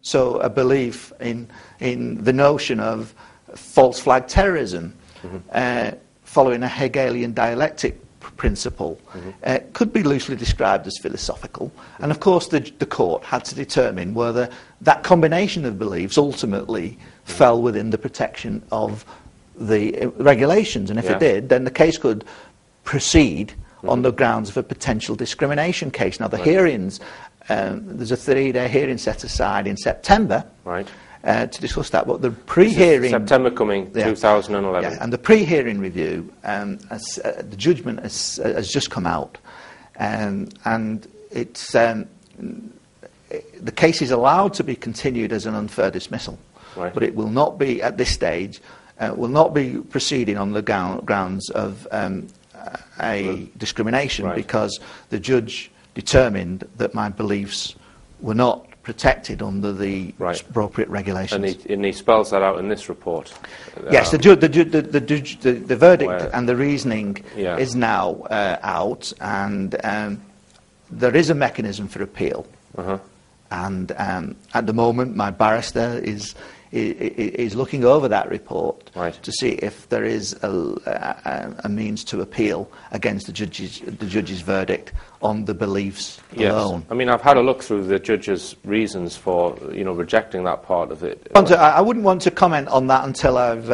So a belief in the notion of false flag terrorism, following a Hegelian dialectic principle, could be loosely described as philosophical. And of course the court had to determine whether that combination of beliefs ultimately fell within the protection of the regulations. And if it did, then the case could proceed on the grounds of a potential discrimination case. Now the hearings, there's a 3-day hearing set aside in September to discuss that, but the pre-hearing... September coming, 2011. Yeah, and the pre-hearing review, the judgment has just come out, and it's the case is allowed to be continued as an unfair dismissal, but it will not be, at this stage, will not be proceeding on the grounds of a discrimination, because the judge determined that my beliefs were not protected under the appropriate regulations. And he spells that out in this report. Yes, the verdict and the reasoning is now out, and there is a mechanism for appeal. And at the moment, my barrister is looking over that report to see if there is a means to appeal against the judge's verdict on the beliefs alone. I mean, I've had a look through the judge's reasons for rejecting that part of it. I wouldn't want to comment on that until I've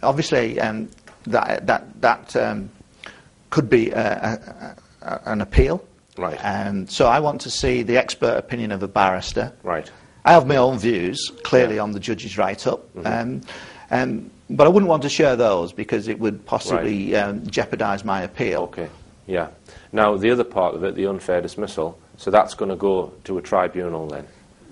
obviously that could be an appeal. So I want to see the expert opinion of a barrister. I have my own views, clearly, on the judge's write-up, but I wouldn't want to share those because it would possibly jeopardise my appeal. Now, the other part of it, the unfair dismissal, so that's going to go to a tribunal then?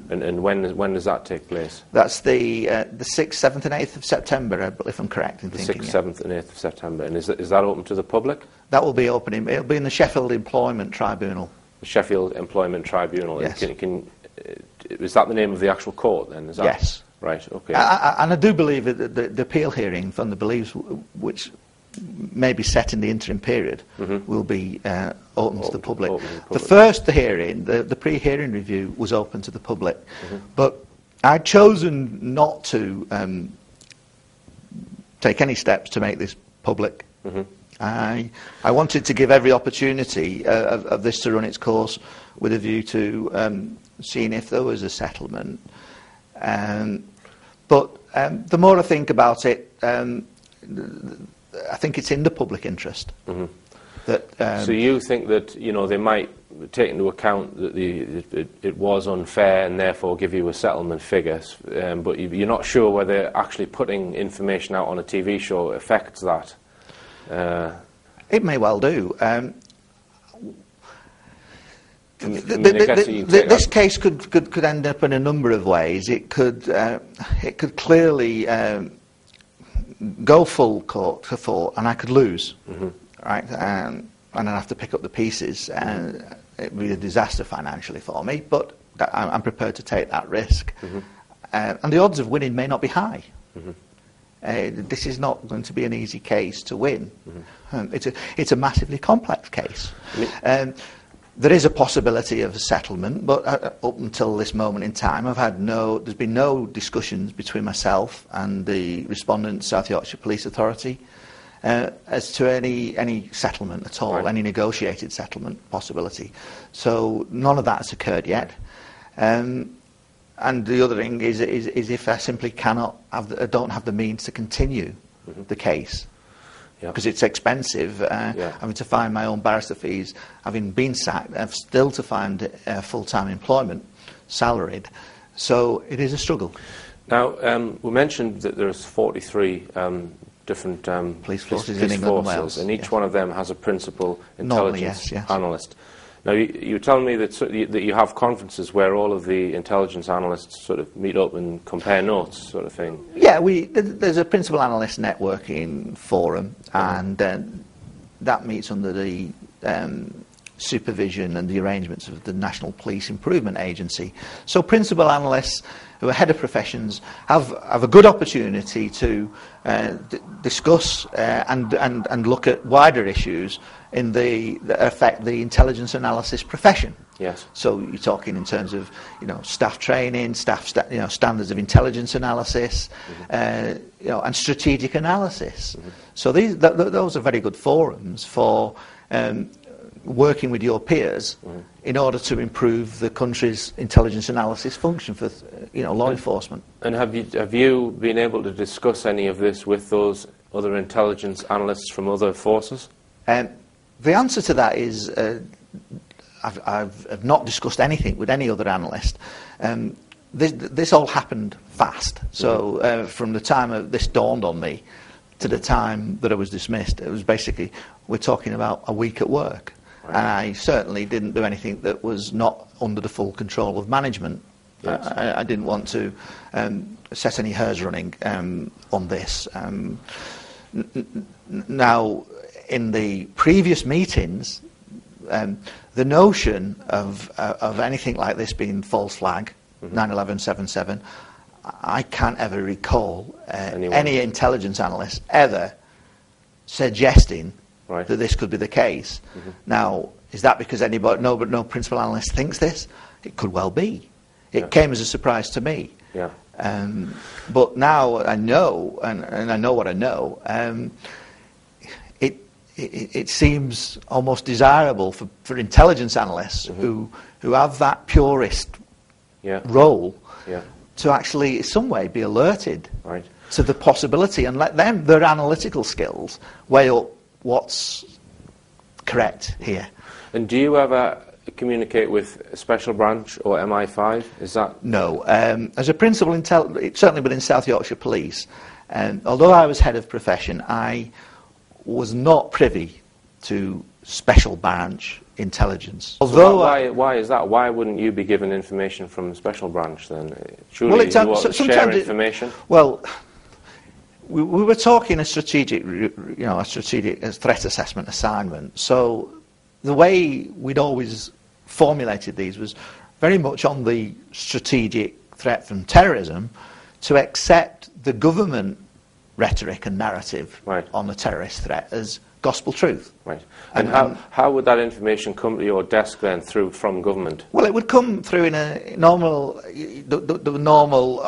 And when does that take place? That's the 6th, 7th and 8th of September, if I'm correct in thinking. The 6th, 7th and 8th of September. And is that open to the public? That will be open. It'll be in the Sheffield Employment Tribunal. The Sheffield Employment Tribunal. Yes. Is that the name of the actual court then? Is that yes. Right, okay. And I do believe that the appeal hearing from the beliefs which may be set in the interim period will be open to the public. The first hearing, the pre-hearing review, was open to the public, but I'd chosen not to take any steps to make this public. I wanted to give every opportunity of this to run its course with a view to seeing if there was a settlement. But the more I think about it, I think it's in the public interest. That, so you think that they might take into account that it was unfair and therefore give you a settlement figure, but you're not sure whether actually putting information out on a TV show affects that? It may well do. This case could end up in a number of ways. It could clearly go full court to court, and I could lose, right? And I'd have to pick up the pieces, and it would be a disaster financially for me. But I'm prepared to take that risk, and the odds of winning may not be high. This is not going to be an easy case to win. It's a massively complex case. There is a possibility of a settlement, but up until this moment in time, there's been no discussions between myself and the respondent, South Yorkshire Police Authority, as to any settlement at all, any negotiated settlement possibility. So none of that has occurred yet. And the other thing is if I simply don't have the means to continue the case, because it's expensive, having to find my own barrister fees, having been sacked, I've still to find full-time employment, salaried. So it is a struggle. Now, we mentioned that there's 43 different police forces in England and Wales, and each one of them has a principal intelligence yes. analyst. Now, you were telling me that you have conferences where all of the intelligence analysts sort of meet up and compare notes, sort of thing. Yeah, there's a principal analyst networking forum, and that meets under the supervision and the arrangements of the National Police Improvement Agency. So principal analysts who are head of professions have a good opportunity to discuss and look at wider issues that affect the intelligence analysis profession. Yes. So you're talking in terms of, staff training, standards of intelligence analysis, and strategic analysis. So those are very good forums for working with your peers in order to improve the country's intelligence analysis function for law enforcement. And have you been able to discuss any of this with those other intelligence analysts from other forces? The answer to that is I've not discussed anything with any other analyst. This all happened fast. So from the time this dawned on me to the time that I was dismissed, it was basically, we're talking about a week at work. Right. And I certainly didn't do anything that was not under the full control of management. Yes. I didn't want to set any hares running on this. Now, in the previous meetings, the notion of anything like this being false flag, 9/11/77, I can't ever recall any intelligence analyst ever suggesting that this could be the case. Now, is that because no principal analyst thinks this? It could well be. It came as a surprise to me. Yeah. But now I know, and I know what I know. It seems almost desirable for intelligence analysts who have that purist role to actually, in some way, be alerted to the possibility and let their analytical skills weigh up what's correct here. And do you ever communicate with a special branch or MI5? Is that no? As a principal, certainly within South Yorkshire Police, although I was head of profession, I was not privy to special branch intelligence. Although why is that? Why wouldn't you be given information from special branch then? Surely you share information. Well, we were talking a strategic threat assessment assignment. So the way we'd always formulated these was very much on the strategic threat from terrorism, to accept the government rhetoric and narrative on the terrorist threat as gospel truth. Right. And how would that information come to your desk then from government? Well, it would come through in a normal, the normal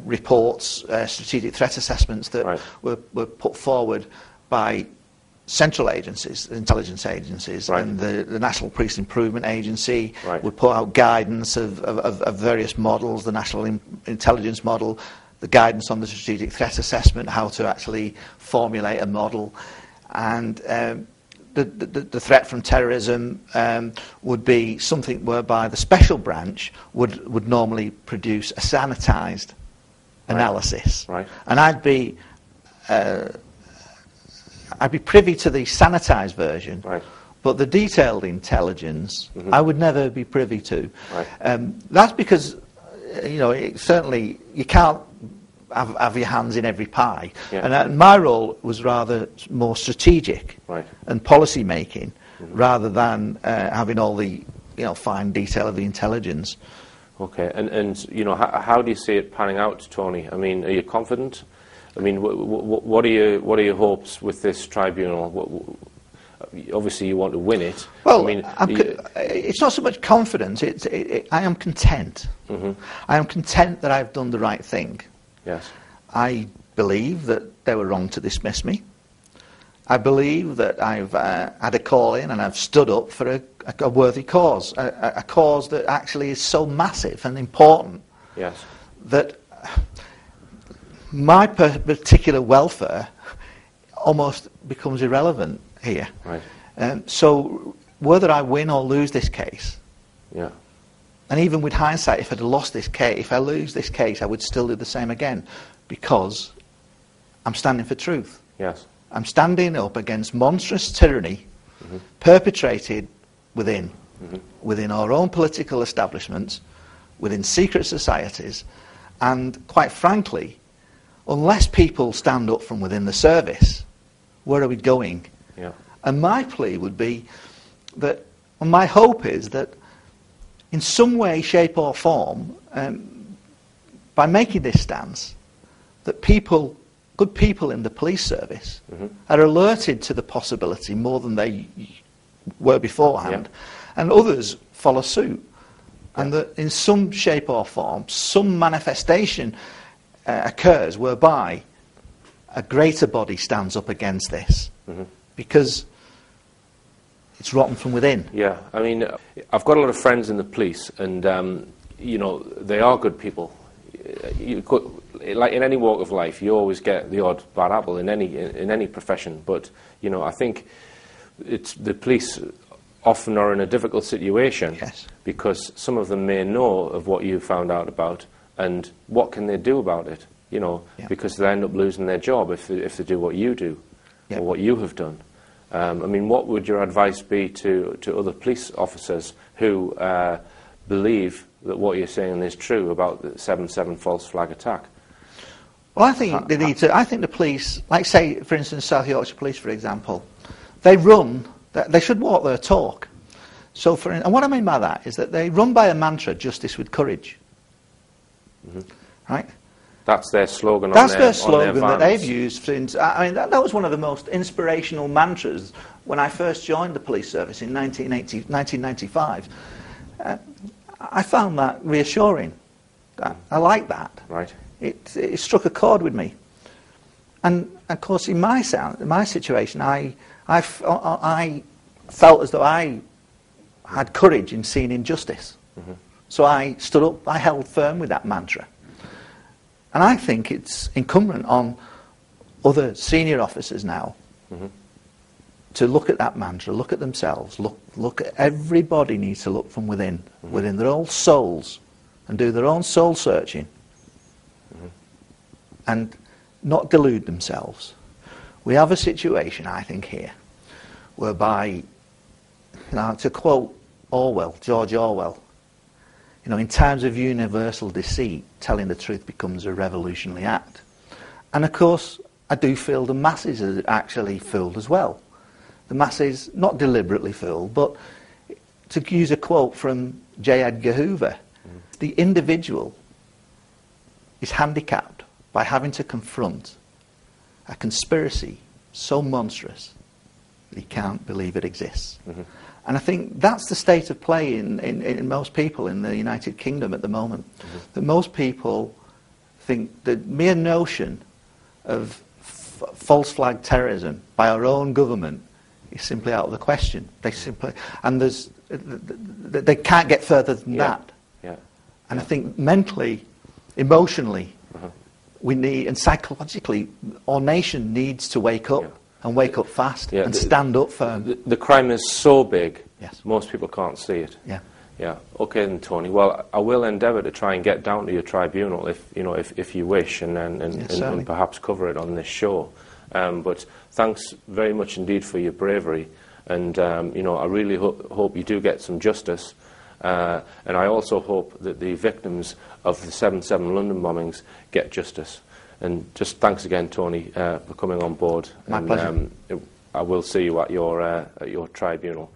reports, strategic threat assessments that were put forward by central agencies, intelligence agencies, and the National Police Improvement Agency would put out guidance of various models, the National Intelligence Model, the guidance on the strategic threat assessment, how to actually formulate a model, and the threat from terrorism would be something whereby the special branch would normally produce a sanitised analysis, and I'd be privy to the sanitised version, but the detailed intelligence I would never be privy to. That's because certainly you can't have your hands in every pie. And my role was rather more strategic and policy making, rather than having all the fine detail of the intelligence. Okay, and how do you see it panning out, Tony? I mean, are you confident? I mean, what are your hopes with this tribunal? Obviously, you want to win it. Well, I mean, it's not so much confidence. I am content. I am content that I've done the right thing. Yes. I believe that they were wrong to dismiss me. I believe that I've had a call in and I've stood up for a worthy cause, a cause that actually is so massive and important that my particular welfare almost becomes irrelevant here. So whether I win or lose this case, and even with hindsight, if I'd lost this case, if I lose this case, I would still do the same again, because I'm standing for truth. I'm standing up against monstrous tyranny perpetrated within our own political establishments, within secret societies, and quite frankly, unless people stand up from within the service, where are we going? And my plea would be that And my hope is that in some way, shape or form, by making this stance, that people, good people in the police service, are alerted to the possibility more than they were beforehand, and others follow suit. And that in some shape or form, some manifestation occurs whereby a greater body stands up against this, because it's rotten from within. Yeah, I mean, I've got a lot of friends in the police, and you know, they are good people. Like in any walk of life, you always get the odd bad apple in any profession. But you know, I think it's the police often are in a difficult situation, because some of them may know of what you found out about, and what can they do about it? You know, because they end up losing their job if they do what you do or what you have done. I mean, what would your advice be to other police officers who believe that what you're saying is true about the 7/7 false flag attack? Well, I think they need to. I think the police, like say, for instance, South Yorkshire Police, for example, they run. They should walk their talk. So, and what I mean by that is that they run by a mantra: justice with courage. Right. That's their slogan. That's their slogan that they've used since. I mean, that was one of the most inspirational mantras when I first joined the police service in 1995. I found that reassuring. I like that. Right. It struck a chord with me. And of course, in my situation, I felt as though I had courage in seeing injustice. So I stood up. I held firm with that mantra. And I think it's incumbent on other senior officers now to look at that mantra, look at themselves, look at everybody needs to look from within their own souls, and do their own soul searching, and not delude themselves. We have a situation, I think, here, whereby, you know, to quote Orwell, George Orwell, you know, in times of universal deceit, telling the truth becomes a revolutionary act. And of course, I do feel the masses are actually fooled as well. The masses, not deliberately fooled, but to use a quote from J. Edgar Hoover, the individual is handicapped by having to confront a conspiracy so monstrous that he can't believe it exists. And I think that's the state of play in most people in the United Kingdom at the moment. That most people think the mere notion of false flag terrorism by our own government is simply out of the question. They simply, and they can't get further than that. And I think mentally, emotionally, we need, and psychologically, our nation needs to wake up. And wake up fast and stand up firm. The crime is so big, most people can't see it. Yeah. Okay, then, Tony. Well, I will endeavour to try and get down to your tribunal if you wish, and perhaps cover it on this show. But thanks very much indeed for your bravery, and you know, I really hope you do get some justice. And I also hope that the victims of the 7/7 London bombings get justice. And just thanks again, Tony, for coming on board. My pleasure. I will see you at your tribunal.